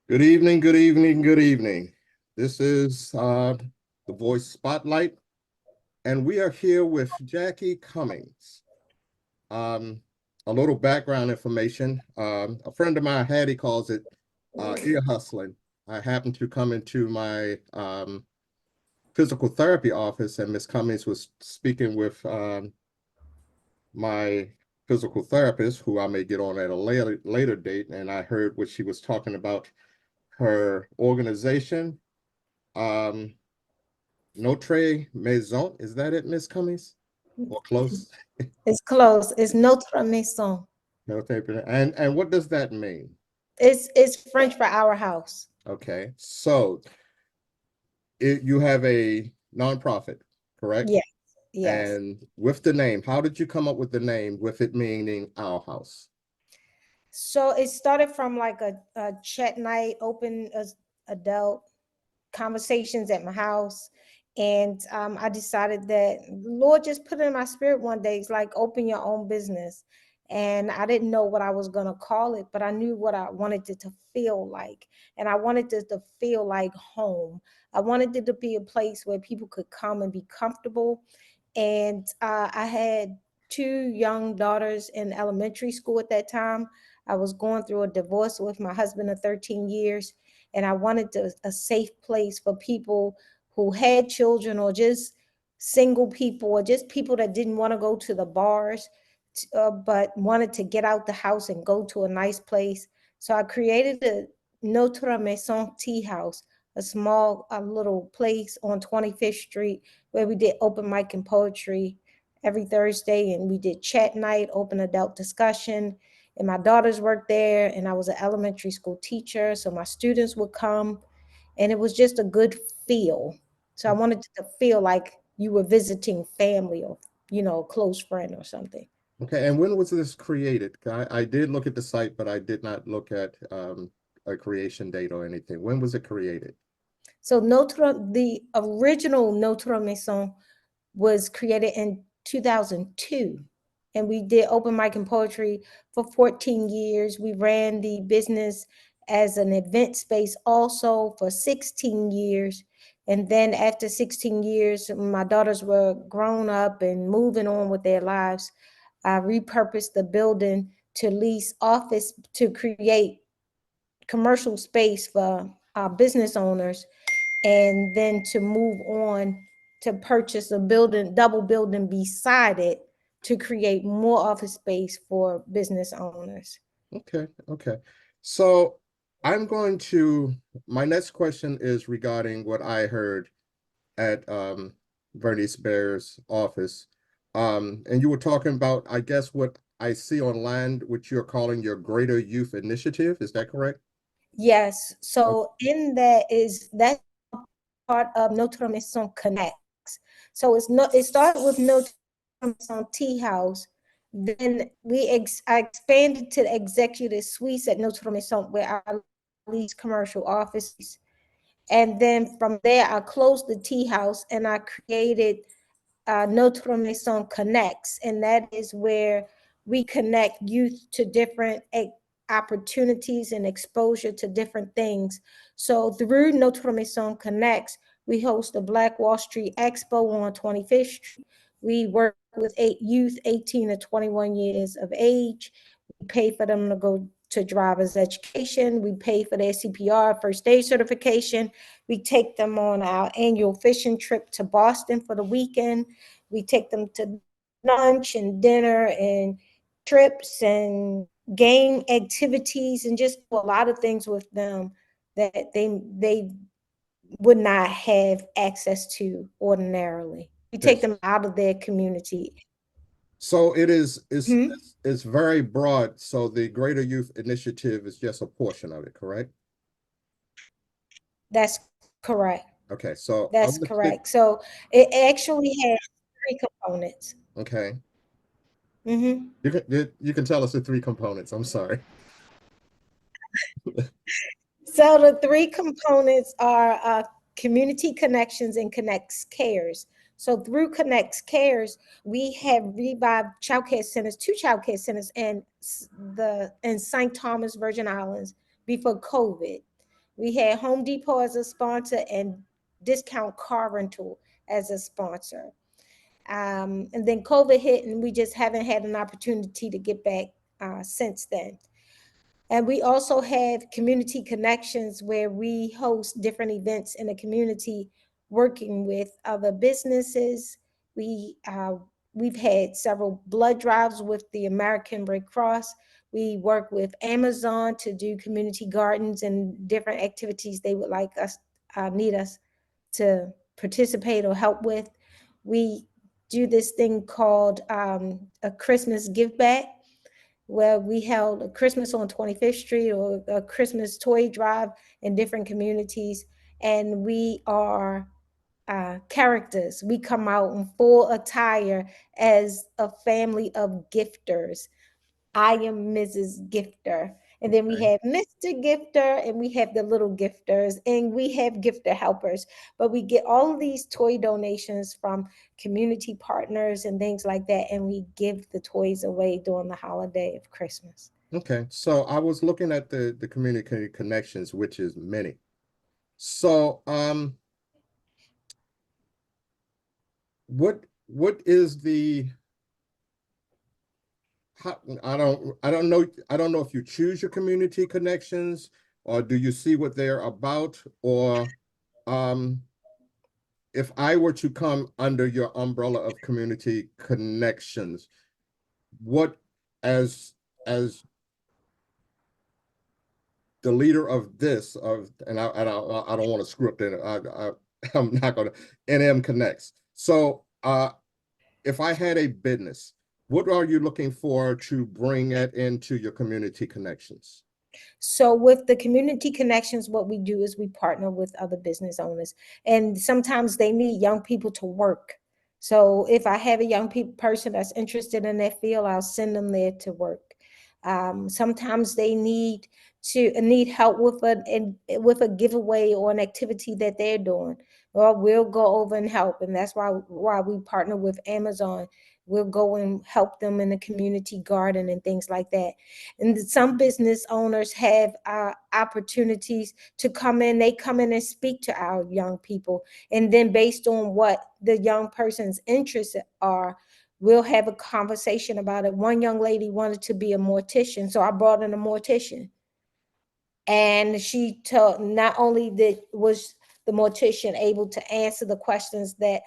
Good evening, good evening, good evening. This is the Voice Spotlight, and we are here with Jacqui Cummings. Um, a little background information. A friend of mine, Hattie, calls it ear hustling. I happened to come into my physical therapy office, and Miss Cummings was speaking with my physical therapist, who I may get on at a later date, and I heard what she was talking about her organization. Um, Notre Maison, is that it, Miss Cummings? Or close? It's close. It's Notre Maison. Notre, and what does that mean? It's French for our house. Okay, so you have a nonprofit, correct? Yes, yes. And with the name, how did you come up with the name with it meaning our house? So it started from like a chat night, open as adult conversations at my house. And I decided that Lord just put it in my spirit one day. It's like open your own business. And I didn't know what I was going to call it, but I knew what I wanted it to feel like. And I wanted it to feel like home. I wanted it to be a place where people could come and be comfortable. And I had two young daughters in elementary school at that time. I was going through a divorce with my husband of 13 years, and I wanted a safe place for people who had children or just single people or just people that didn't want to go to the bars, but wanted to get out the house and go to a nice place. So I created a Notre Maison Tea House, a little place on 25th Street where we did open mic and poetry every Thursday, and we did chat night, open adult discussion. And my daughters worked there, and I was an elementary school teacher, so my students would come, and it was just a good feel. So I wanted to feel like you were visiting family or a close friend or something. Okay, and when was this created? I did look at the site, but I did not look at a creation date or anything. When was it created? So the original Notre Maison was created in 2002. And we did open mic and poetry for 14 years. We ran the business as an event space also for 16 years. And then after 16 years, my daughters were grown up and moving on with their lives. I repurposed the building to lease office to create commercial space for business owners, and then to move on to purchase a building, double building beside it to create more office space for business owners. Okay, okay. So I'm going to, my next question is regarding what I heard at Bernice Bear's office. And you were talking about, I guess, what I see online, which you're calling your Greater Youth Initiative. Is that correct? Yes. O- So in that part of Notre Maison Connects. So it started with Notre Maison Tea House. Then I expanded to the executive suites at Notre Maison where I lease commercial offices. And then from there, I closed the tea house and I created Notre Maison Connects. And that is where we connect youth to different opportunities and exposure to different things. So through Notre Maison Connects, we host a Black Wall Street Expo on 25th Street. We work with youth 18 to 21 years of age. We pay for them to go to driver's education. We pay for their CPR, first aid certification. We take them on our annual fishing trip to Boston for the weekend. We take them to lunch and dinner and trips and game activities and just do a lot of things with them that they would not have access to ordinarily. We Okay. take them out of their community. So it is Hmm. it's very broad. So the Greater Youth Initiative is just a portion of it, correct? That's correct. Okay, so I'm That's gonna stick. correct. So it actually has three components. Okay, Hmm. you can tell us the three components. I'm sorry. So the three components are community connections and connects cares. So through connects cares, we have revived childcare centers, two childcare centers in St. Thomas Virgin Islands before COVID. We had Home Depot as a sponsor and Discount Car Rental as a sponsor. And then COVID hit, and we just haven't had an opportunity to get back since then. And we also have community connections where we host different events in the community, working with other businesses. We've had several blood drives with the American Red Cross. We work with Amazon to do community gardens and different activities they would like us need us to participate or help with. We do this thing called a Christmas give back, where we held a Christmas on 25th Street or a Christmas toy drive in different communities. And we are characters. We come out in full attire as a family of gifters. I am Mrs. Gifter. And then we Okay. have Mr. Gifter, and we have the little gifters, and we have gifter helpers. But we get all of these toy donations from community partners and things like that, and we give the toys away during the holiday of Christmas. Okay. So I was looking at the community connections, which is many. So what is the how, I don't know if you choose your community connections, or do you see what they're about, or um if I were to come under your umbrella of community connections, what as as the leader of this of and I don't want to script it. I'm not gonna NM Connects. So if I had a business, what are you looking for to bring it into your community connections? So with the community connections, what we do is we partner with other business owners, and sometimes they need young people to work. So if I have a person that's interested in that field, I'll send them there to work. Sometimes they need help with a giveaway or an activity that they're doing. Well, we'll go over and help, and that's why we partner with Amazon. We'll go and help them in the community garden and things like that. And some business owners have opportunities to come in. They come in and speak to our young people, and then based on what the young person's interests are, we'll have a conversation about it. One young lady wanted to be a mortician, so I brought in a mortician, and she told, not only was the mortician able to answer the questions that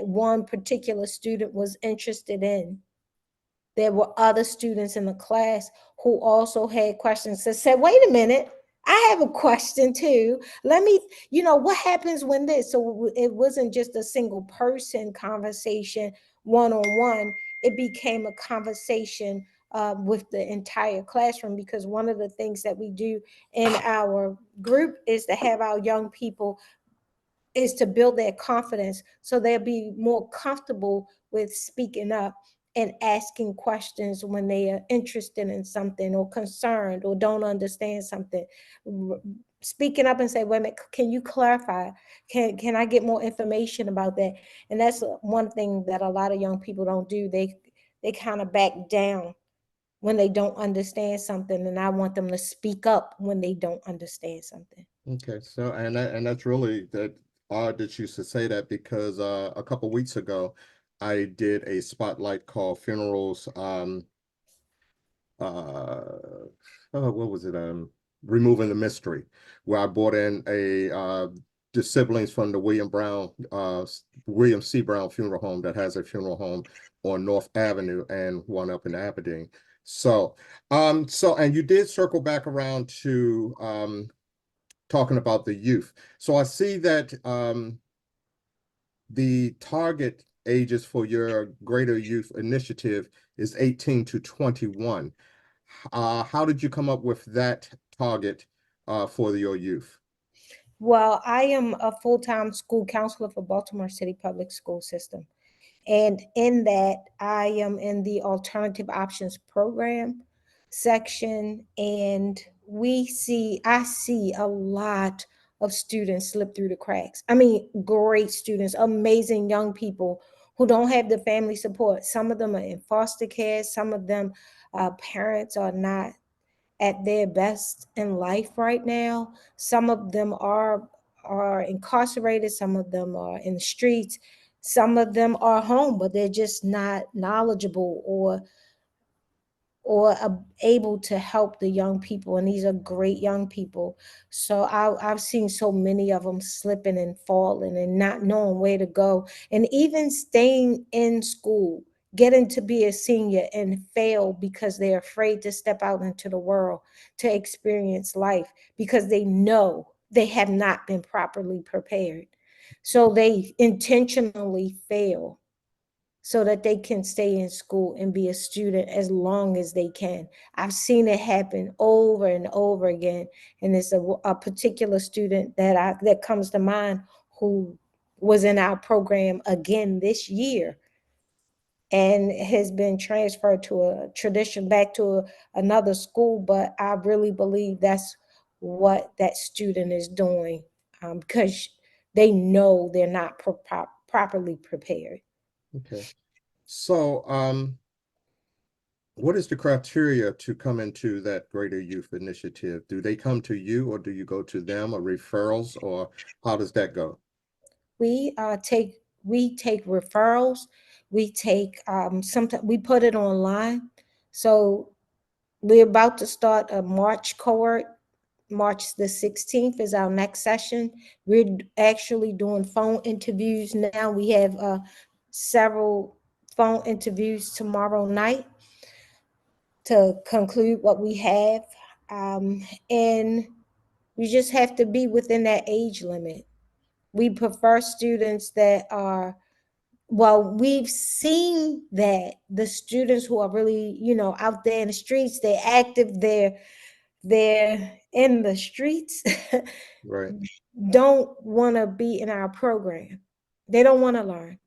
one particular student was interested in, there were other students in the class who also had questions that said, wait a minute, I have a question too. Let me, what happens when this? So it wasn't just a single person conversation, one-on-one. It became a conversation with the entire classroom, because one of the things that we do in our group is to have our young people is to build their confidence so they'll be more comfortable with speaking up and asking questions when they are interested in something or concerned or don't understand something. Speaking up and say, wait a minute, can you clarify? Can I get more information about that? And that's one thing that a lot of young people don't do. They kind of back down when they don't understand something, and I want them to speak up when they don't understand something. Okay, so and that's really that odd that you should say that, because a couple weeks ago I did a spotlight called Funerals what was it, Removing the Mystery, where I brought in a the siblings from the William C. Brown Funeral Home that has a funeral home on North Avenue and one up in Aberdeen. So and you did circle back around to talking about the youth. So I see that the target ages for your Greater Youth Initiative is 18 to 21. How did you come up with that target for your youth? Well, I am a full-time school counselor for Baltimore City Public School System. And in that, I am in the alternative options program section. And I see a lot of students slip through the cracks. I mean, great students, amazing young people who don't have the family support. Some of them are in foster care. Some of them, parents are not at their best in life right now. Some of them are incarcerated, some of them are in the streets, some of them are home, but they're just not knowledgeable or able to help the young people, and these are great young people. So I've seen so many of them slipping and falling and not knowing where to go, and even staying in school, getting to be a senior and fail because they're afraid to step out into the world to experience life because they know they have not been properly prepared, so they intentionally fail so that they can stay in school and be a student as long as they can. I've seen it happen over and over again. And it's a particular student that comes to mind who was in our program again this year and has been transferred to back to another school. But I really believe that's what that student is doing, because they know they're not properly prepared. Okay. So, what is the criteria to come into that Greater Youth Initiative? Do they come to you, or do you go to them, or referrals, or how does that go? We take referrals. We take sometimes we put it online. So we're about to start a March cohort. March the 16th is our next session. We're actually doing phone interviews now. We have several phone interviews tomorrow night to conclude what we have. And you just have to be within that age limit. We prefer students that are, well, we've seen that the students who are really, out there in the streets, they're active, they're in the streets, Right. don't want to be in our program. They don't want to learn.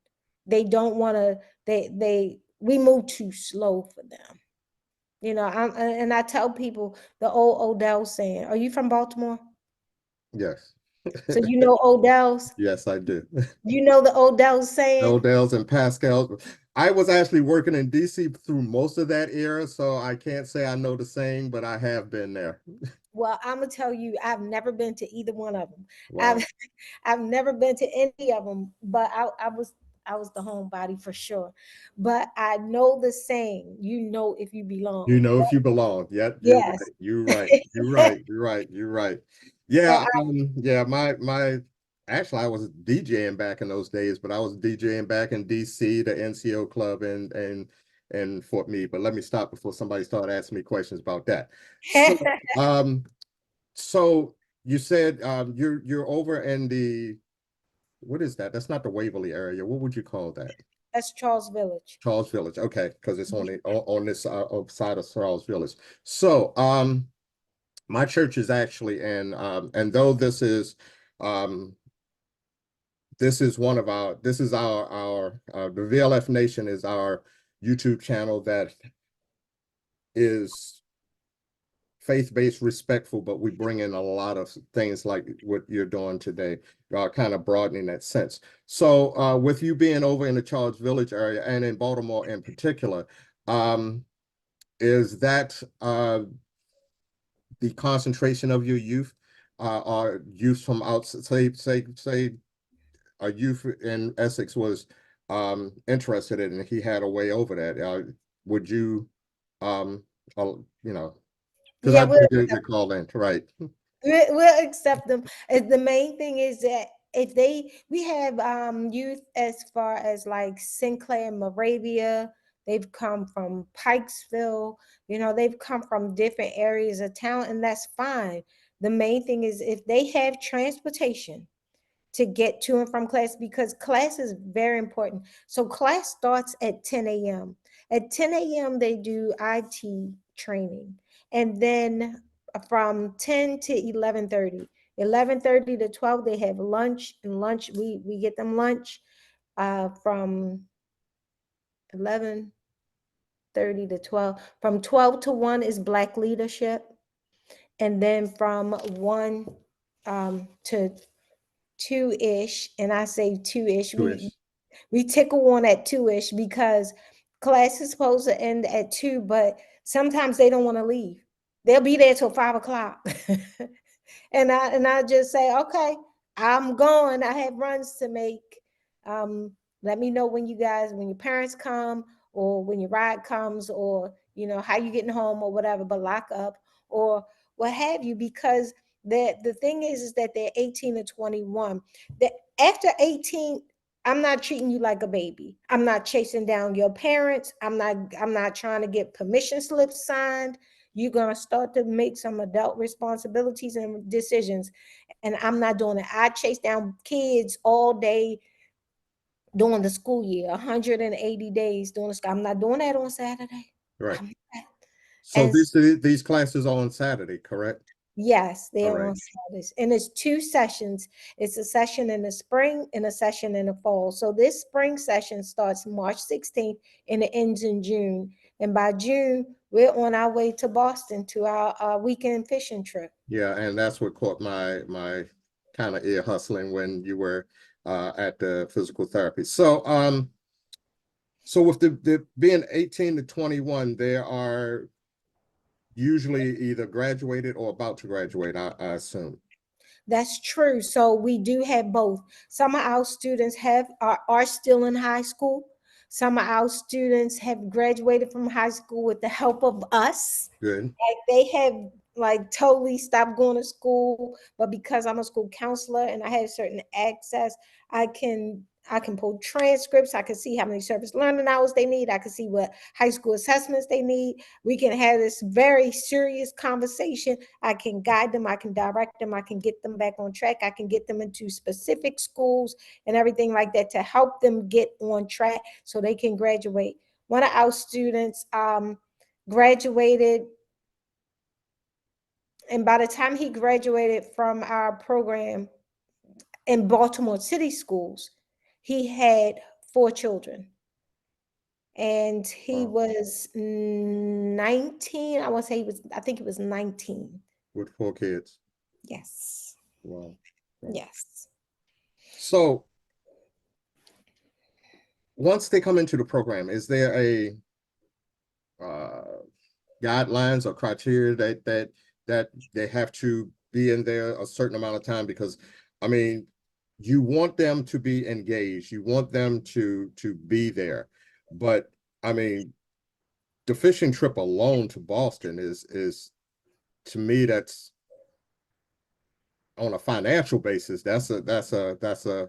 They don't want to, we move too slow for them. And I tell people the old Odell saying, are you from Baltimore? Yes. So you know Odell's, Yes, I do. you know the Odell saying. Odell's and Pascal's. I was actually working in DC through most of that era, so I can't say I know the saying, but I have been there. Well, I'm gonna tell you, I've never been to either one of them. Wow. I've I've never been to any of them, but I was the homebody for sure. But I know the saying, if you You belong. know if you belong. Yep, you're Yes. right. You're right. You're right. You're right. You're right. And Yeah, yeah, my actually I was DJing back in those days, but I was DJing back in DC, the NCO club and Fort Meade. But let me stop before somebody start asking me questions about that. So um so you said you're over in the what is that? That's not the Waverly area. What would you call that? that's Charles Village. Charles Village. Okay, because it's on this side of Charles Village. So my church is actually in and though um this is one of our this is our the VLF Nation is our YouTube channel that is faith-based, respectful, but we bring in a lot of things like what you're doing today, kind of broadening that sense. So with you being over in the Charles Village area and in Baltimore in particular, is that the concentration of your youth? Are youth from outside, say a youth in Essex was interested in, and he had a way over that. Would you, um, you know, because Yeah, I know you call in, right? we'll accept them. The main thing is that if we have youth as far as like Sinclair, Moravia, they've come from Pikesville, they've come from different areas of town, and that's fine. The main thing is if they have transportation to get to and from class, because class is very important. So class starts at 10 a.m. At 10 a.m. they do IT training, and then from 10 to 11:30, 11:30 to 12 they have lunch, and lunch we get them lunch from 11:30 to 12. From 12 to 1 is Black leadership, and then from 1 to 2-ish, and I say 2-ish, Jewish. we tickle one at 2-ish because class is supposed to end at 2, but sometimes they don't want to leave. they'll be there till 5 o'clock. And I just say, okay, I'm going. I have runs to make. Let me know when your parents come, or when your ride comes, or how you getting home or whatever, but lock up or what have you, because the thing is that they're 18 to 21. That after 18, I'm not treating you like a baby. I'm not chasing down your parents. I'm not trying to get permission slips signed. You're going to start to make some adult responsibilities and decisions. And I'm not doing it. I chase down kids all day during the school year, 180 days during the school. I'm not doing that on Saturday. Right. I'm not. So And these classes are on Saturday, correct? yes, All they're right. on Saturdays. And it's 2 sessions. It's a session in the spring and a session in the fall. So this spring session starts March 16th and it ends in June. And by June, we're on our way to Boston to our weekend fishing trip. Yeah, and that's what caught my kind of ear hustling when you were at the physical therapy. So with the being 18 to 21, there are usually either graduated or about to graduate, I assume. That's true. So we do have both. Some of our students are still in high school. Some of our students have graduated from high school with the help of us. Good. Like they have like totally stopped going to school, but because I'm a school counselor and I have certain access, I can pull transcripts. I can see how many service learning hours they need. I can see what high school assessments they need. We can have this very serious conversation. I can guide them. I can direct them. I can get them back on track. I can get them into specific schools and everything like that to help them get on track so they can graduate. One of our students graduated, and by the time he graduated from our program in Baltimore City schools, he had 4 children. And he Wow. was 19. I think he was 19. With 4 kids. Yes. Wow. Wow. Yes. So once they come into the program, is there a guidelines or criteria that they have to be in there a certain amount of time? Because I mean, you want them to be engaged, you want them to be there, but I mean, the fishing trip alone to Boston is to me, that's on a financial basis, that's a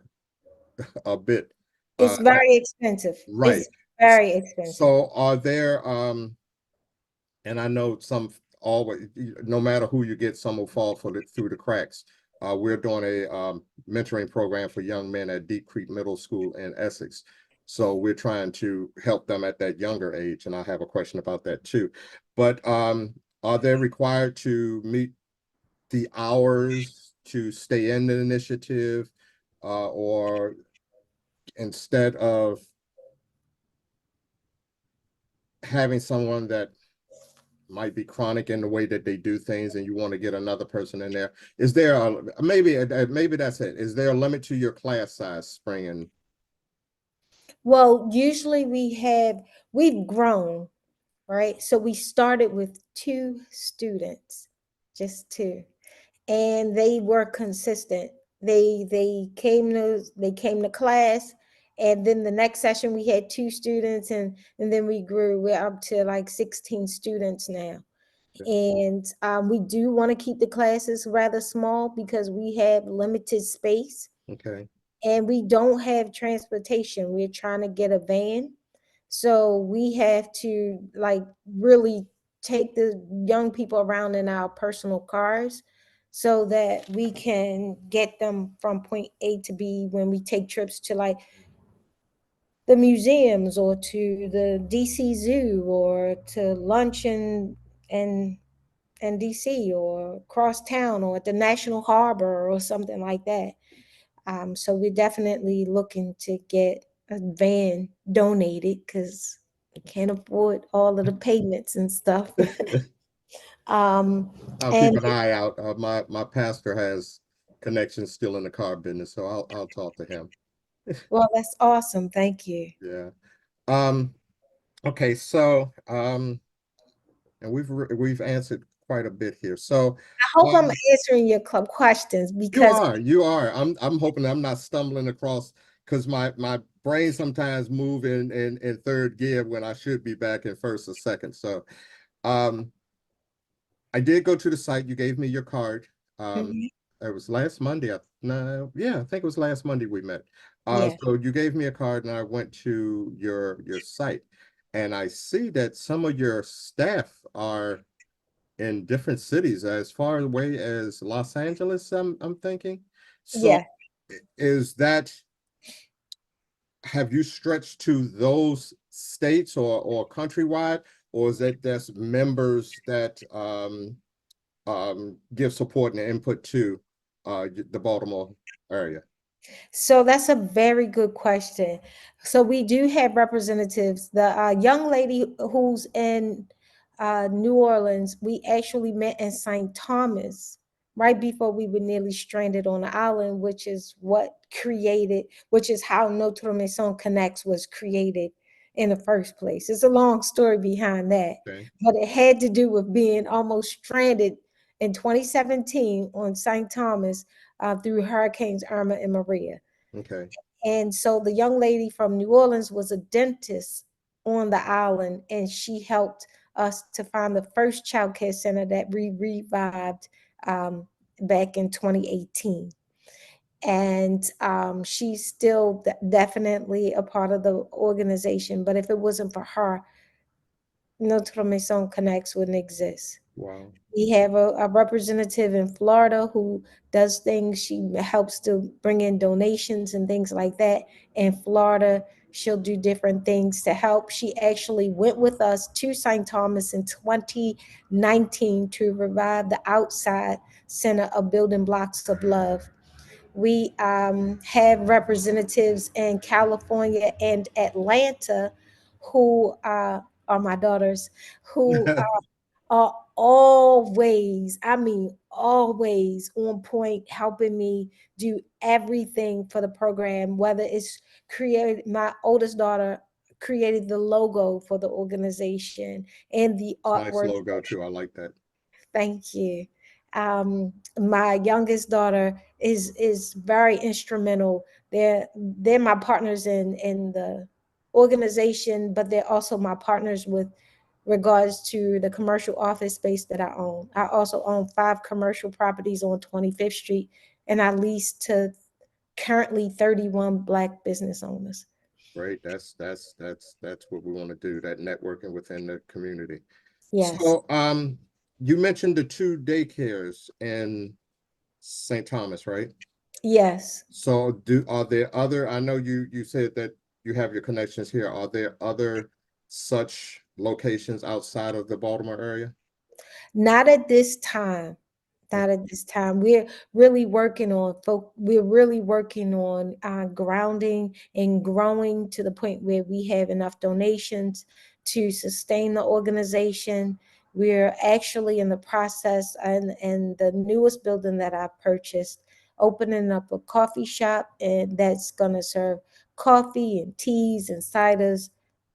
a bit It's uh very expensive. right. It's very expensive. So are there and I know some always, no matter who you get, some will fall through the cracks. We're doing a mentoring program for young men at Deep Creek Middle School in Essex. So we're trying to help them at that younger age. And I have a question about that too. But are they required to meet the hours to stay in the initiative? Or instead of having someone that might be chronic in the way that they do things and you want to get another person in there, is there maybe that's it, is there a limit to your class size, spring and Well, usually we've grown, right? So we started with 2 students, just 2. And they were consistent. They came to class, and then the next session we had 2 students, and then we grew. We're up to like 16 students now. And we do want to keep the classes rather small because we have limited space okay? and we don't have transportation. We're trying to get a van. So we have to like really take the young people around in our personal cars so that we can get them from point A to B when we take trips to like the museums or to the DC Zoo or to lunch in DC or across town or at the National Harbor or something like that. So we're definitely looking to get a van donated because we can't afford all of the payments and stuff. um, I'll keep and an eye out. My pastor has connections still in the car business, so I'll talk to him. well, that's awesome. Thank you. Yeah. um okay, so and we've answered quite a bit here. So I hope I'm um, answering your club questions because you are. I'm hoping I'm not stumbling across because my brain sometimes move in third gear when I should be back in first or second. So um, I did go to the site. You gave me your card. Um, Mhm. it was last Monday. No, yeah, I think it was last Monday we met. Yeah. So you gave me a card, and I went to your site, and I see that some of your staff are in different cities, as far away as Los Angeles. I'm thinking. So Yeah. is that have you stretched to those states or countrywide, or is that that's members that give support and input to the Baltimore area? So that's a very good question. So we do have representatives. The young lady who's in New Orleans, we actually met in St. Thomas right before we were nearly stranded on the island, which is how Notre Maison Connects was created in the first place. It's a long story behind that, Okay. but it had to do with being almost stranded in 2017 on St. Thomas through Hurricanes Irma and Maria. Okay. And so the young lady from New Orleans was a dentist on the island, and she helped us to find the first child care center that we revived back in 2018. And she's still definitely a part of the organization. But if it wasn't for her, Notre Maison Connects wouldn't exist. Wow. We have a representative in Florida who does things. She helps to bring in donations and things like that. In Florida, she'll do different things to help. She actually went with us to St. Thomas in 2019 to revive the outside center of Building Blocks of Love. We have representatives in California and Atlanta who are my daughters, who are always, I mean, always on point, helping me do everything for the program, whether it's created, my oldest daughter created the logo for the organization and the Nice artwork. logo too. I like that. Thank you. My youngest daughter is very instrumental. They're my partners in the organization, but they're also my partners with regards to the commercial office space that I own. I also own 5 commercial properties on 25th Street, and I lease to currently 31 Black business owners. Great. That's what we want to do, that networking within the community. Yes, So you mentioned the two daycares in St. Thomas, right? yes. So are there other, I know you said that you have your connections here. Are there other such locations outside of the Baltimore area? Not at this time. Not at this time. We're really working on grounding and growing to the point where we have enough donations to sustain the organization. We're actually in the process and the newest building that I purchased, opening up a coffee shop, and that's gonna serve coffee and teas and ciders,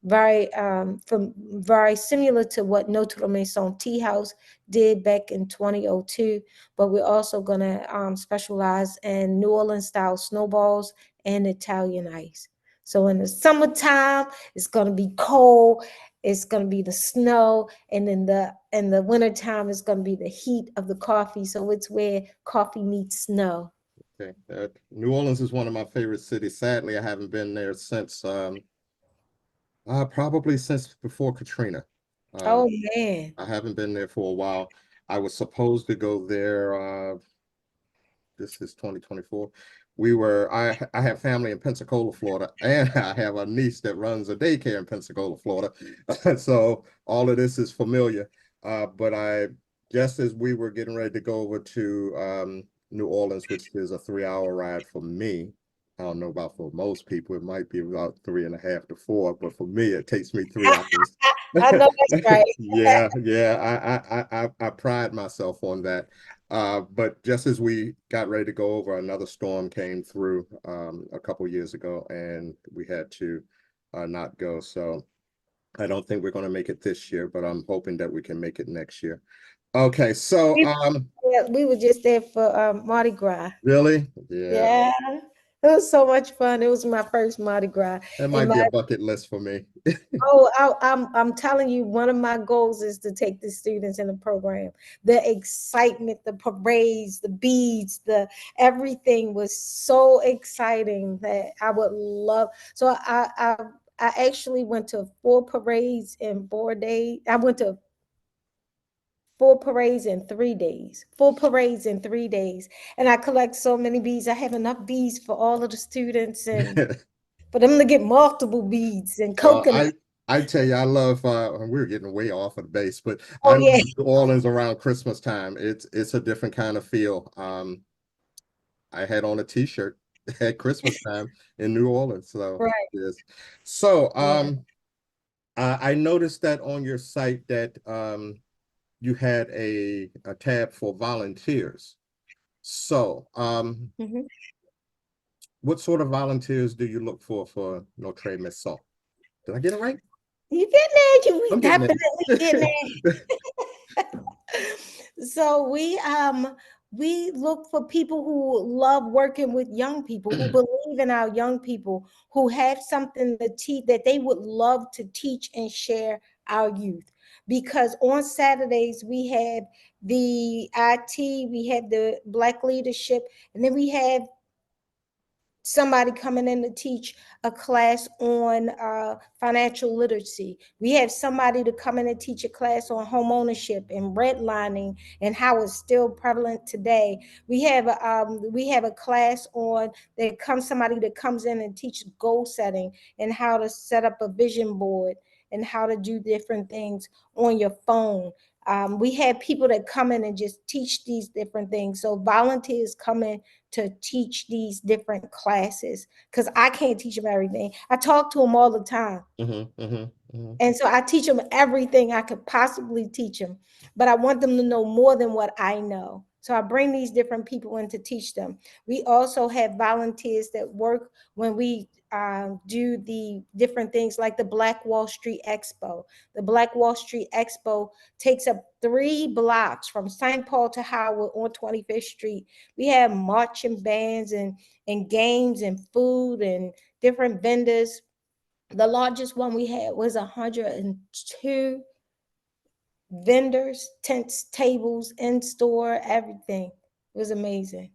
very similar to what Notre Maison Tea House did back in 2002, but we're also going to specialize in New Orleans style snowballs and Italian ice. So in the summertime, it's going to be cold. It's going to be the snow, and in the wintertime, it's going to be the heat of the coffee. So it's where coffee meets snow. Okay. New Orleans is one of my favorite cities. Sadly, I haven't been there since probably since before Katrina. Um, Oh man. I haven't been there for a while. I was supposed to go there. This is 2024. I have family in Pensacola, Florida, and I have a niece that runs a daycare in Pensacola, Florida. So all of this is familiar. But I just as we were getting ready to go over to New Orleans, which is a 3 hour ride for me. I don't know about for most people, it might be about 3.5 to 4, but for me, it takes me 3 hours. I know that's right. Yeah. I pride myself on that. But just as we got ready to go over, another storm came through a couple years ago, and we had to not go. So I don't think we're going to make it this year, but I'm hoping that we can make it next year. Okay, so We were just there for Mardi Gras. really? Yeah, Yeah, it was so much fun. It was my first Mardi Gras. that And might be a bucket list for me. oh, I'm telling you, one of my goals is to take the students in the program. The excitement, the parades, the beads, the everything was so exciting that I would love. So I actually went to 4 parades in 4 days. I went to 4 parades in 3 days. 4 parades in 3 days, and I collect so many beads. I have enough beads for all of the students and for them to get multiple beads and Well, coconut. I tell you, I love we're getting way off of the base, but I Oh love yeah, New Orleans around Christmas time. It's a different kind of feel. I had on a t-shirt at Christmas time in New Orleans. So right. yes. So Yeah. I noticed that on your site that you had a tab for volunteers. So Mhm. what sort of volunteers do you look for Notre Maison? Did I get it right? You get there, you we I'm getting definitely get it. there. So we look for people who love working with young people, who believe in our young people, who have something to teach that they would love to teach and share our youth. Because on Saturdays we have the IT, we have the Black leadership, and then we have somebody coming in to teach a class on financial literacy. We have somebody to come in and teach a class on home ownership and redlining and how it's still prevalent today. We have a class on that comes somebody that comes in and teaches goal setting and how to set up a vision board and how to do different things on your phone. We have people that come in and just teach these different things. So volunteers come in to teach these different classes because I can't teach them everything. I talk to them all the time. And so I teach them everything I could possibly teach them, but I want them to know more than what I know. So I bring these different people in to teach them. We also have volunteers that work when we do the different things like the Black Wall Street Expo. The Black Wall Street Expo takes up 3 blocks from St. Paul to Howard on 25th Street. We have marching bands and games and food and different vendors. The largest one we had was 102 vendors, tents, tables, in store, everything. It was amazing.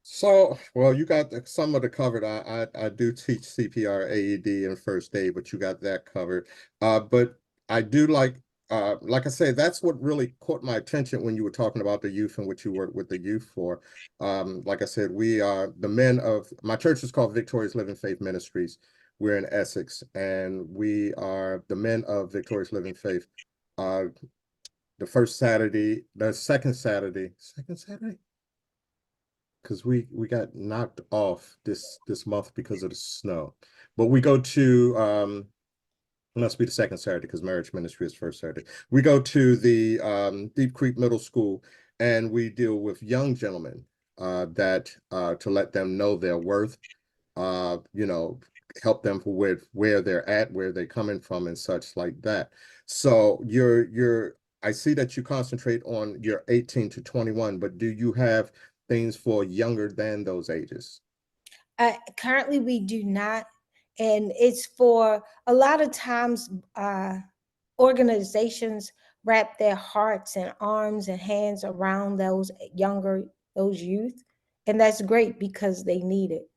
So, well, you got some of the covered. I do teach CPR, AED, and first aid, but you got that covered. But I do like I say, that's what really caught my attention when you were talking about the youth and what you work with the youth for. Like I said, we are the men of my church is called Victorious Living Faith Ministries. We're in Essex, and we are the men of Victorious Living Faith. Uh, the second Saturday because we got knocked off this month because of the snow. But we go to it must be the second Saturday because marriage ministry is first Saturday. We go to the Deep Creek Middle School and we deal with young gentlemen that to let them know their worth, you know, help them with where they're at, where they're coming from, and such like that. So I see that you concentrate on your 18 to 21, but do you have things for younger than those ages? Currently, we do not, and it's for a lot of times organizations wrap their hearts and arms and hands around those youth, and that's great because they need it.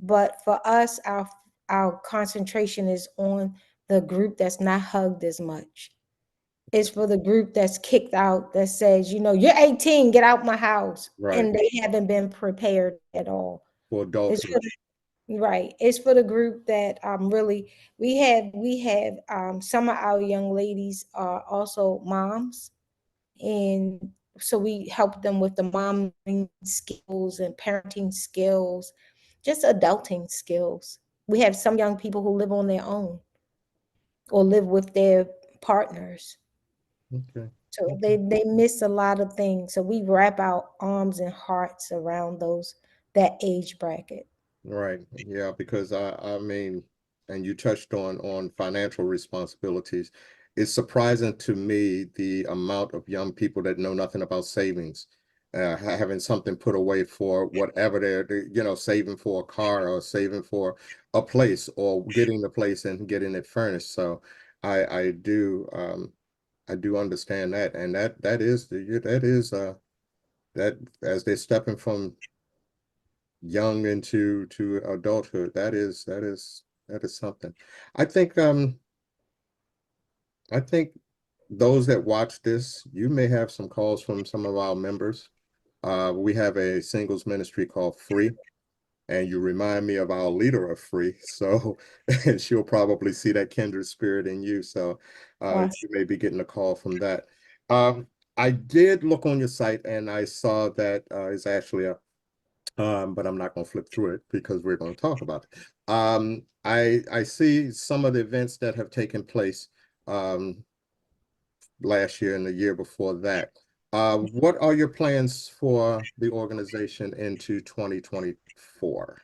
But for us, our concentration is on the group that's not hugged as much. It's for the group that's kicked out that says, you're 18, get out my house, Right. and they haven't been prepared at all. For It's adulthood. for right. It's for the group that really we have some of our young ladies are also moms, and so we help them with the mom skills and parenting skills, just adulting skills. We have some young people who live on their own or live with their partners. Okay. So they, Okay. they miss a lot of things. So we wrap our arms and hearts around that age bracket. Right. Yeah, because I mean, and you touched on financial responsibilities. it's surprising to me the amount of young people that know nothing about savings, having something put away for whatever they're saving for a car or saving for a place or getting the place and getting it furnished. So I do understand that, and that as they're stepping from young into to adulthood, that is something. I think um I think those that watch this, you may have some calls from some of our members. We have a singles ministry called Free, and you remind me of our leader of Free. So, and she'll probably see that kindred spirit in you. So, you may be getting a call from that. Um, I did look on your site and I saw that it's actually but I'm not going to flip through it because we're going to talk about it. I see some of the events that have taken place um, last year and the year before that. What are your plans for the organization into 2024?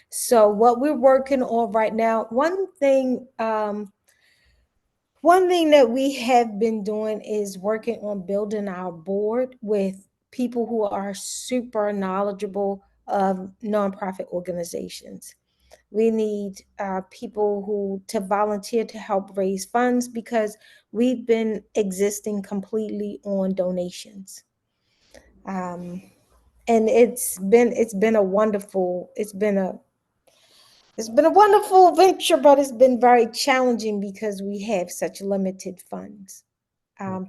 So what we're working on right now, one thing that we have been doing is working on building our board with people who are super knowledgeable of nonprofit organizations. We need people who to volunteer to help raise funds because we've been existing completely on donations. Um, and it's been a wonderful it's been a wonderful venture, but it's been very challenging because we have such limited funds.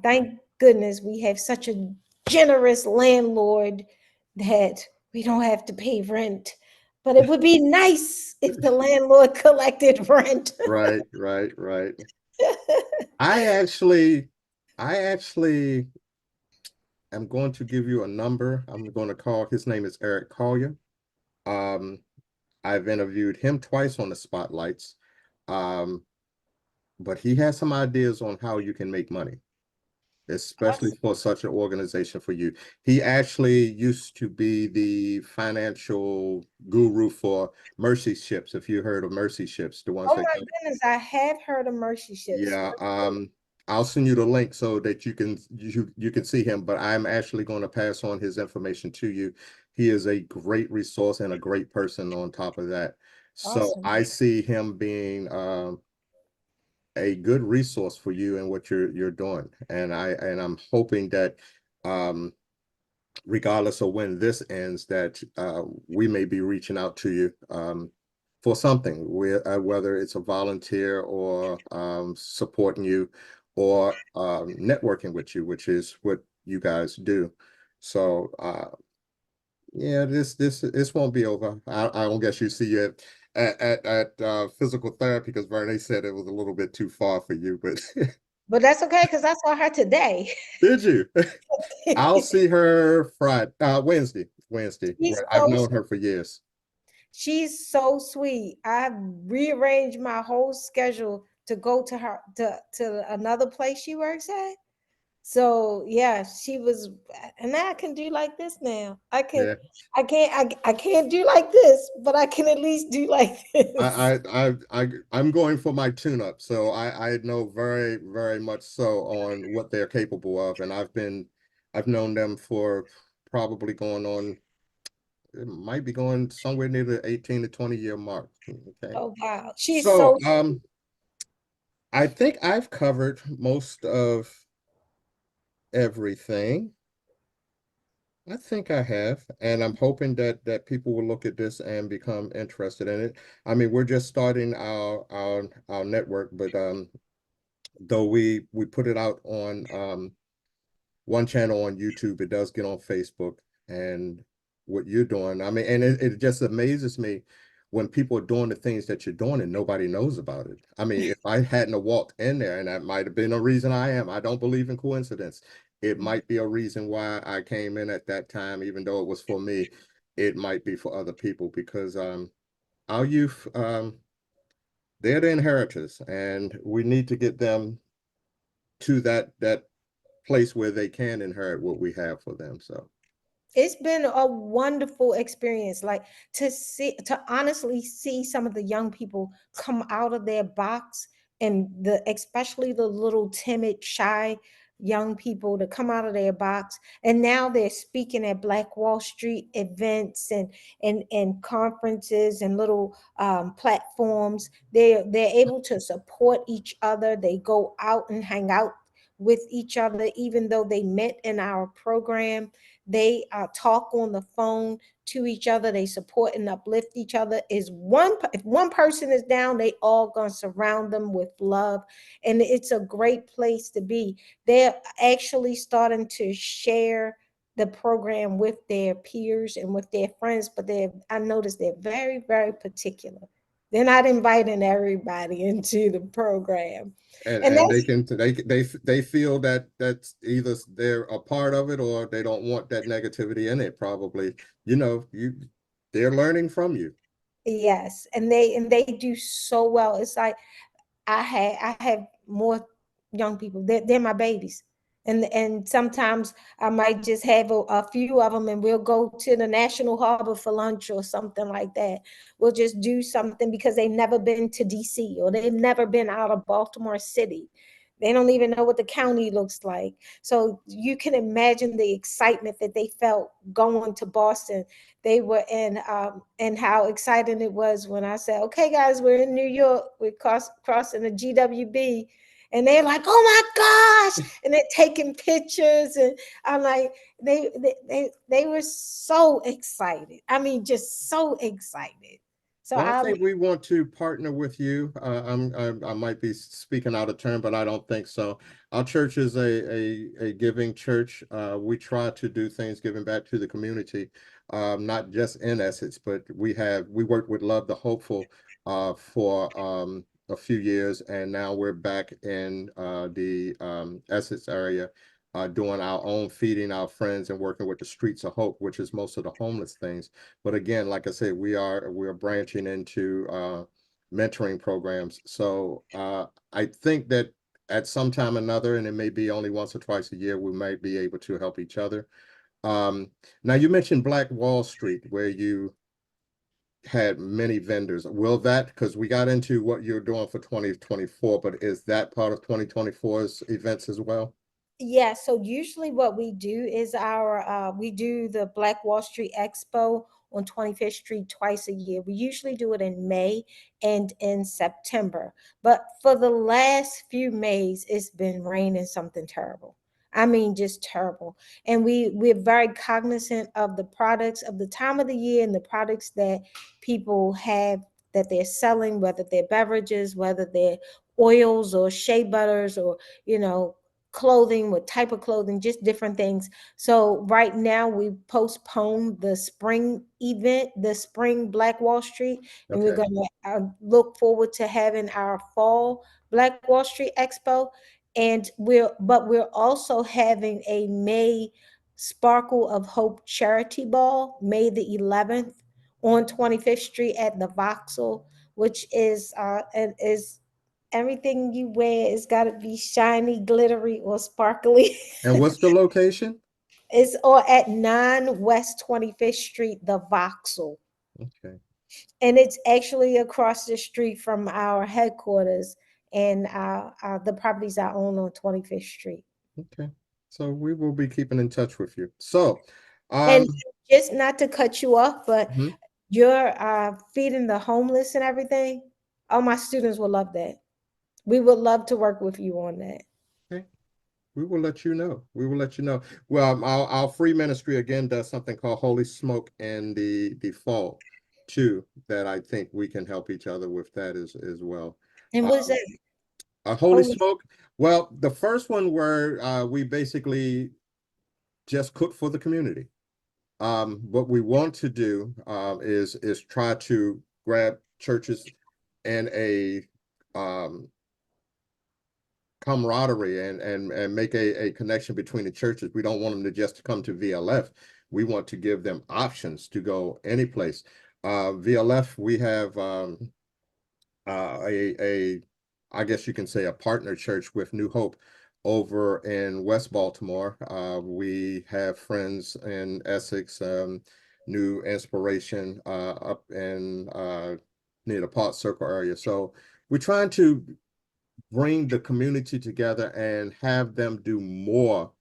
Thank goodness we have such a generous landlord that we don't have to pay rent. But it would be nice if the landlord collected rent. Right, right, right. I actually, I actually am going to give you a number. I'm going to call. His name is Eric Collier. Um, I've interviewed him twice on the spotlights. Um, but he has some ideas on how you can make money, especially for such an organization for you. He actually used to be the financial guru for Mercy Ships, if you heard of Mercy Ships, the ones Oh that my go. goodness, I have heard of Mercy Ships. Yeah, I'll send you the link so that you can see him, but I'm actually going to pass on his information to you. He is a great resource and a great person on top of that. So Awesome. I see him being a good resource for you and what you're doing. And I'm hoping that um regardless of when this ends, that we may be reaching out to you for something, whether it's a volunteer or supporting you or networking with you, which is what you guys do. So yeah, this won't be over. I don't guess you see you at physical therapy because Verne said it was a little bit too far for you, but But that's okay because I saw her today. did you? I'll see her Friday, Wednesday. She's I've so known her for years. she's so sweet. I've rearranged my whole schedule to go to her to another place she works at. So yeah, she was, and now I can do like this now. Yeah, I can't do like this, but I can at least do like this. I'm going for my tune-up, so I know very, very much so on what they're capable of, and I've known them for probably going on, it might be going somewhere near the 18 to 20-year mark. Okay. Oh wow, she's So so I think I've covered most of everything. I think I have, and I'm hoping that people will look at this and become interested in it. I mean, we're just starting our network, but though we put it out on one channel on YouTube, it does get on Facebook and what you're doing. I mean, and it just amazes me when people are doing the things that you're doing and nobody knows about it. I mean, if I hadn't have walked in there, and that might have been a reason I don't believe in coincidence. It might be a reason why I came in at that time, even though it was for me. It might be for other people because our youth, they're the inheritors, and we need to get them to that place where they can inherit what we have for them. So it's been a wonderful experience, like to honestly see some of the young people come out of their box and especially the little timid, shy young people to come out of their box. And now they're speaking at Black Wall Street events and conferences and little platforms. They're able to support each other. They go out and hang out with each other, even though they met in our program. They talk on the phone to each other. They support and uplift each other. If one person is down, they all gonna surround them with love, and it's a great place to be. They're actually starting to share the program with their peers and with their friends, but I noticed they're very, very particular. They're not inviting everybody into the program. And And that's they feel that that's either they're a part of it or they don't want that negativity in it, probably. They're learning from you. yes, and they do so well. It's like I have more young people. They're my babies. And sometimes I might just have a few of them, and we'll go to the National Harbor for lunch or something like that. We'll just do something because they've never been to DC or they've never been out of Baltimore City. They don't even know what the county looks like. So you can imagine the excitement that they felt going to Boston. They were in, and how exciting it was when I said, okay, guys, we're in New York. We're crossing the GWB. And they're like, oh my gosh. And they're taking pictures. And I'm like, they were so excited. I mean, just so excited. So Well, I think we want to partner with you. I might be speaking out of turn, but I don't think so. Our church is a giving church. We try to do things giving back to the community, not just in Essex, but we worked with Love the Hopeful for a few years, and now we're back in the Essex area, doing our own feeding our friends and working with the Streets of Hope, which is most of the homeless things. But again, like I said, we're branching into mentoring programs. So I think that at some time or another, and it may be only once or twice a year, we might be able to help each other. Now you mentioned Black Wall Street, where you had many vendors. Will that, because we got into what you're doing for 2024, but is that part of 2024's events as well? Yeah, so usually what we do is we do the Black Wall Street Expo on 25th Street twice a year. We usually do it in May and in September. But for the last few Mays, it's been raining something terrible. I mean, just terrible. And we're very cognizant of the products of the time of the year and the products that people have that they're selling, whether they're beverages, whether they're oils or shea butters or, you know, clothing, what type of clothing, just different things. So right now we postponed the spring event, the spring Black Wall Street, and we're Okay. going to look forward to having our fall Black Wall Street Expo. And we're also having a May Sparkle of Hope charity ball, May the 11th on 25th Street at the Vauxhall, which is everything you wear is got to be shiny, glittery, or sparkly. And what's the location? It's or at 9 West 25th Street, the Vauxhall. Okay. And it's actually across the street from our headquarters and the properties I own on 25th Street. Okay. So we will be keeping in touch with you. So, And um, just not to cut you off, but mhm, you're feeding the homeless and everything. All my students will love that. We would love to work with you on that. okay. We will let you know. We will let you know. Well, our free ministry again does something called Holy Smoke in the fall too, that I think we can help each other with that as well. And Uh, what is that? a Holy Holy. Smoke. Well, the first one where we basically just cook for the community. What we want to do is try to grab churches in a um, camaraderie and make a connection between the churches. We don't want them to just come to VLF. We want to give them options to go any place. VLF, we have a I guess you can say a partner church with New Hope over in West Baltimore. We have friends in Essex, New Inspiration up in near the Park Circle area. So we're trying to bring the community together and have them do more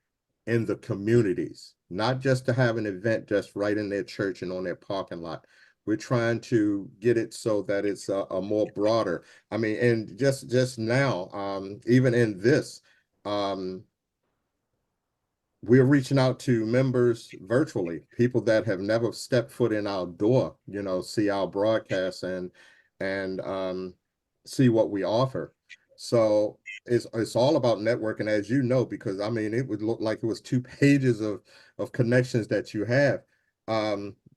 in the communities, not just to have an event just right in their church and on their parking lot. We're trying to get it so that it's a more broader. I mean, and just now, even in this, um, we're reaching out to members virtually, people that have never stepped foot in our door, see our broadcast and see what we offer. So it's all about networking, as you know, because I mean it would look like it was 2 pages of connections that you have.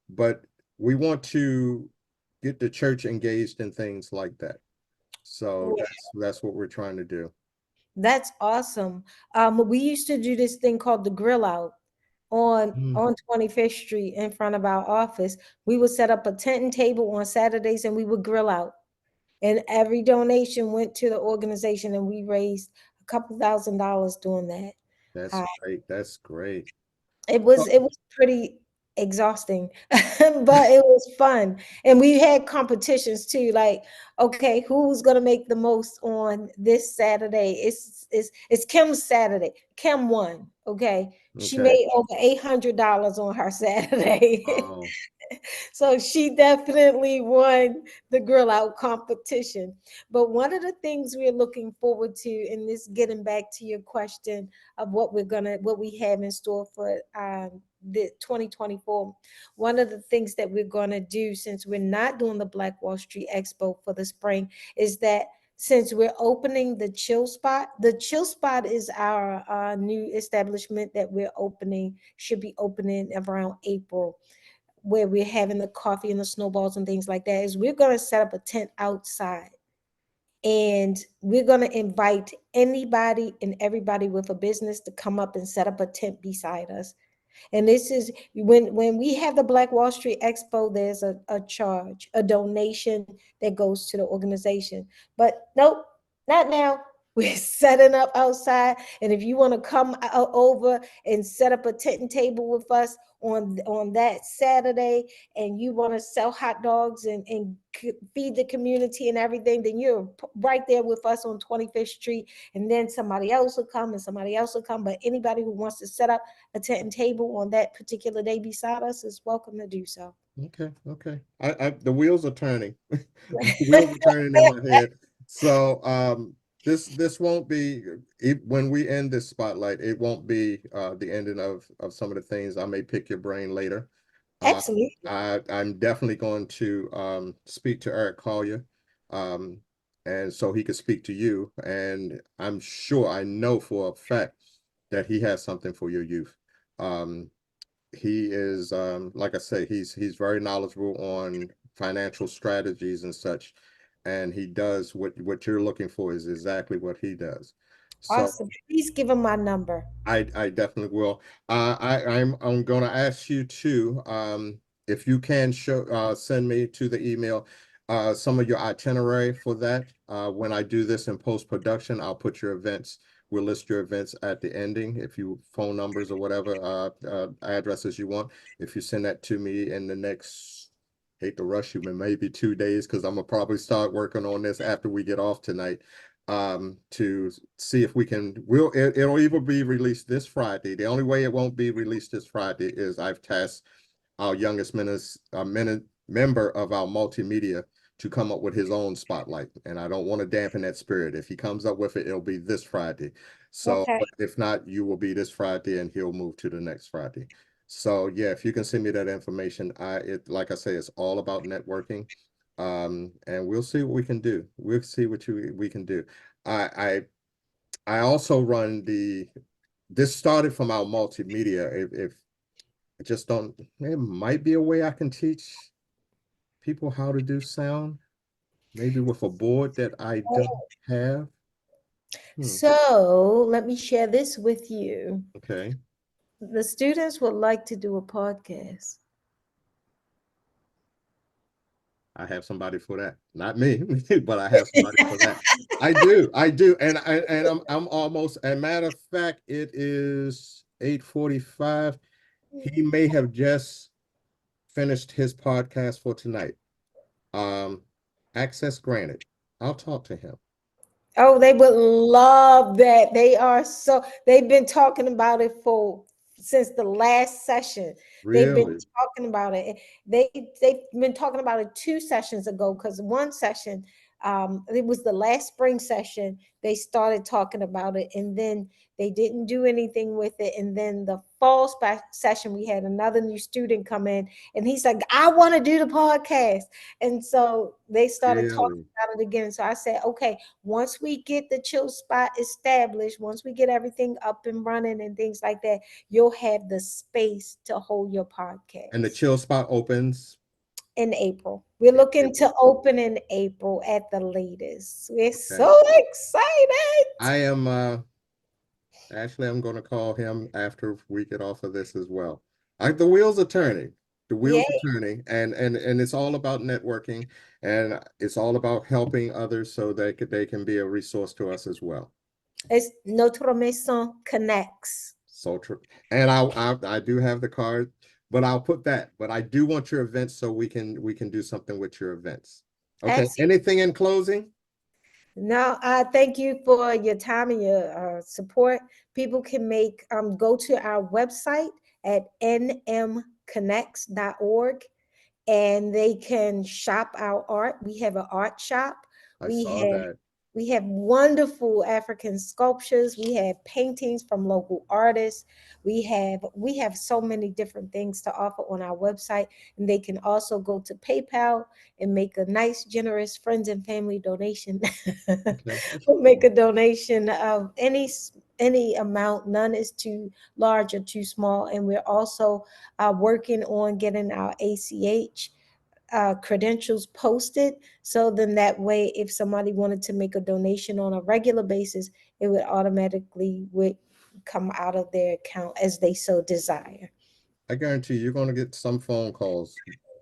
But we want to get the church engaged in things like that. So that's what we're trying to do. That's awesome. We used to do this thing called the grill out Mm, on 25th Street in front of our office. We would set up a tent and table on Saturdays and we would grill out. And every donation went to the organization and we raised a couple $1,000 doing that. that's Uh, great. That's great. it was pretty exhausting, but it was fun. And we had competitions too, like, okay, who's gonna make the most on this Saturday? It's Kim's Saturday. Kim won. Okay. She Okay. made over $800 on her Saturday. Oh, So she definitely won the grill out competition. But one of the things we're looking forward to, and this getting back to your question of what we have in store for the 2024, one of the things that we're gonna do, since we're not doing the Black Wall Street Expo for the spring, is that since we're opening the chill spot is our new establishment that we're opening, should be opening around April, where we're having the coffee and the snowballs and things like that. Is we're going to set up a tent outside and we're going to invite anybody and everybody with a business to come up and set up a tent beside us. And this is when we have the Black Wall Street Expo, there's a charge, a donation that goes to the organization. But nope, not now. We're setting up outside. And if you want to come over and set up a tent and table with us on that Saturday, and you want to sell hot dogs and feed the community and everything, then you're right there with us on 25th Street. And then somebody else will come and somebody else will come. But anybody who wants to set up a tent and table on that particular day beside us is welcome to do so. okay, okay. The wheels are turning. The wheels are turning in my head. So this won't be when we end this spotlight, it won't be the ending of some of the things. I may pick your brain later. Uh, Absolutely. I'm definitely going to speak to Eric Collier, um, and so he could speak to you. And I'm sure, I know for a fact that he has something for your youth. Um, he is, like I say, he's very knowledgeable on financial strategies and such, and he does what you're looking for is exactly what he does. So Awesome. Please give him my number. I definitely will. I'm going to ask you to, if you can send me to the email some of your itinerary for that. When I do this in post production, I'll put your events. We'll list your events at the ending. If you phone numbers or whatever addresses you want, if you send that to me in the next, hate to rush you, but maybe 2 days, because I'm gonna probably start working on this after we get off tonight, to see if we can, it'll either be released this Friday. The only way it won't be released this Friday is I've tasked our youngest member of our multimedia to come up with his own spotlight, and I don't want to dampen that spirit. If he comes up with it, it'll be this Friday. So Okay. but if not, you will be this Friday and he'll move to the next Friday. So yeah, if you can send me that information, like I say, it's all about networking. And we'll see what we can do. We'll see what we can do. I I also run this started from our multimedia. If I just don't, there might be a way I can teach people how to do sound, maybe with a board that I don't have. Hmm. So let me share this with you. Okay. The students would like to do a podcast. I have somebody for that. Not me, but I have somebody for that. I do. And I'm almost, a matter of fact, it is 8:45. He may have just finished his podcast for tonight. Um, Access granted. I'll talk to him. Oh, they would love that. They've been talking about it for since the last session. They've been Really? talking about it. They they've been talking about it 2 sessions ago because one session, it was the last spring session. They started talking about it, and then they didn't do anything with it. And then the fall session, we had another new student come in, and he's like, "I want to do the podcast." And so they started talking Really? about it again. So I said, "Okay, once we get the chill spot established, once we get everything up and running and things like that, you'll have the space to hold your And the podcast." chill spot opens In April, we're in looking April. to open in April at the latest. We're Okay. so excited. I am actually I'm gonna call him after we get off of this as well. The wheels are turning. The Yeah, wheels are turning, and it's all about networking, and it's all about helping others so they can be a resource to us as well. it's Notre Maison Connects. So true. And I do have the card, but I'll put that. But I do want your events so we can do something with your events. Okay. Absolutely. Anything in closing? No, thank you for your time and your support. People can go to our website at nmconnects.org, and they can shop our art. We have an art shop. I We saw have that. we have wonderful African sculptures. We have paintings from local artists. We have so many different things to offer on our website, and they can also go to PayPal and make a nice, generous friends and family donation. Okay. We'll make a donation of any amount. None is too large or too small, and we're also working on getting our ACH credentials posted. So then that way, if somebody wanted to make a donation on a regular basis, it would come out of their account as they so desire. I guarantee you're going to get some phone calls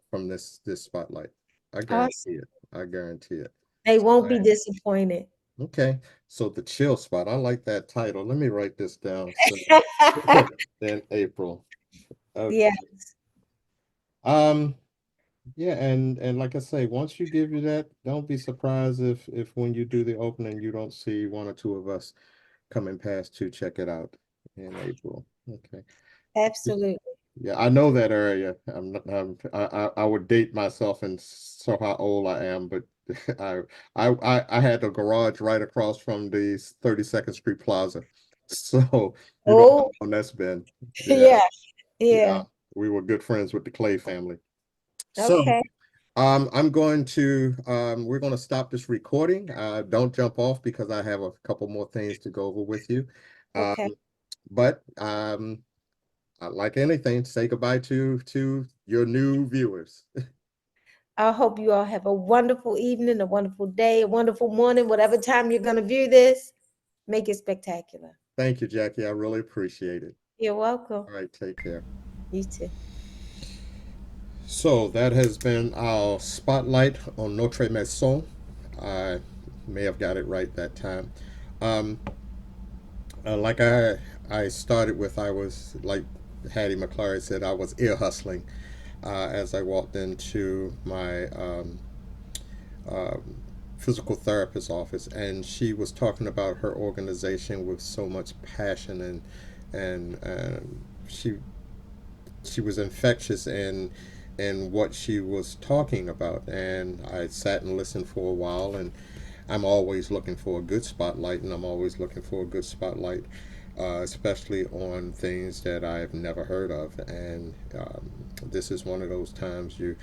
from this spotlight. I guarantee Awesome. it. I guarantee it. They So, won't be disappointed. okay. So the chill spot. I like that title. Let me write this down. So in April. Yeah, Okay. Um, yeah, and like I say, once you give you that, don't be surprised if when you do the opening, you don't see one or two of us coming past to check it out in April. Okay. absolutely. Yeah, I know that area. I would date myself and so how old I am, but I I had a garage right across from the 32nd Street Plaza. So you know how Oh, long that's been. Yeah, yeah, yeah. yeah. We were good friends with the Clay family. So Okay, we're going to stop this recording. Don't jump off because I have a couple more things to go over with you. Um, okay. but like anything, say goodbye to your new viewers. I hope you all have a wonderful evening, a wonderful day, a wonderful morning, whatever time you're going to view this. Make it spectacular. Thank you, Jackie. I really appreciate it. You're welcome. All right, take care. You too. So that has been our spotlight on Notre Maison. I may have got it right that time. Um, like I started with, I was like Hattie McClary said, I was ear hustling as I walked into my uh, physical therapist office, and she was talking about her organization with so much passion and she was infectious in what she was talking about, and I sat and listened for a while, and I'm always looking for a good spotlight, and I'm always looking for a good spotlight, especially on things that I've never heard of. And this is one of those times you,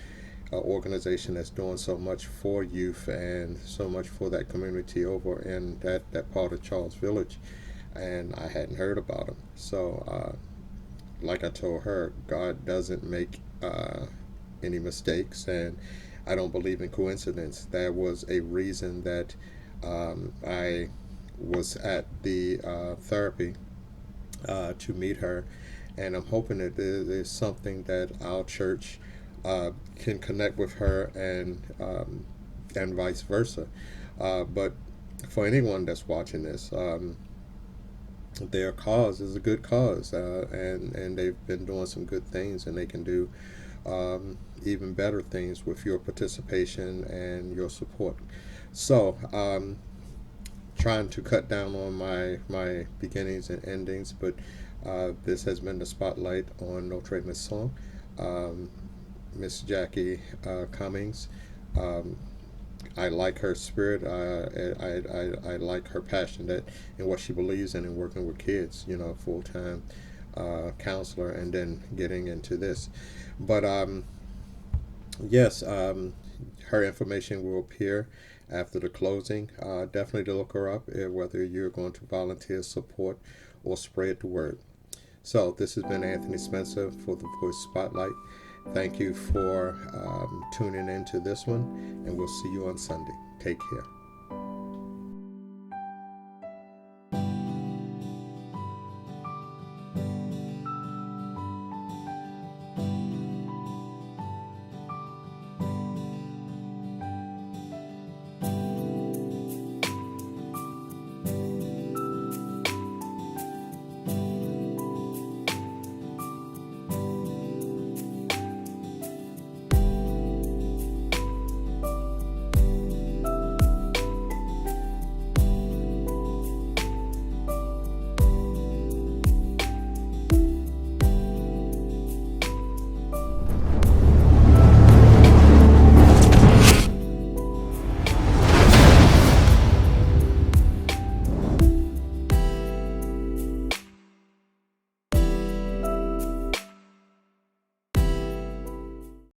an organization that's doing so much for youth and so much for that community over in that part of Charles Village, and I hadn't heard about them. So, like I told her, God doesn't make any mistakes, and I don't believe in coincidence. There was a reason that I was at the therapy to meet her, and I'm hoping that there's something that our church can connect with her and vice versa. But for anyone that's watching this, their cause is a good cause, and they've been doing some good things, and they can do even better things with your participation and your support. So trying to cut down on my beginnings and endings, but this has been the spotlight on Notre Maison. Um, Miss Jacqui Cummings. Um, I like her spirit. I like her passion that in what she believes in working with kids. Full time counselor, and then getting into this. But yes, her information will appear after the closing. Definitely to look her up, whether you're going to volunteer, support, or spread the word. So this has been Anthony Spencer for the Voice Spotlight. Thank you for tuning in to this one, and we'll see you on Sunday. Take care.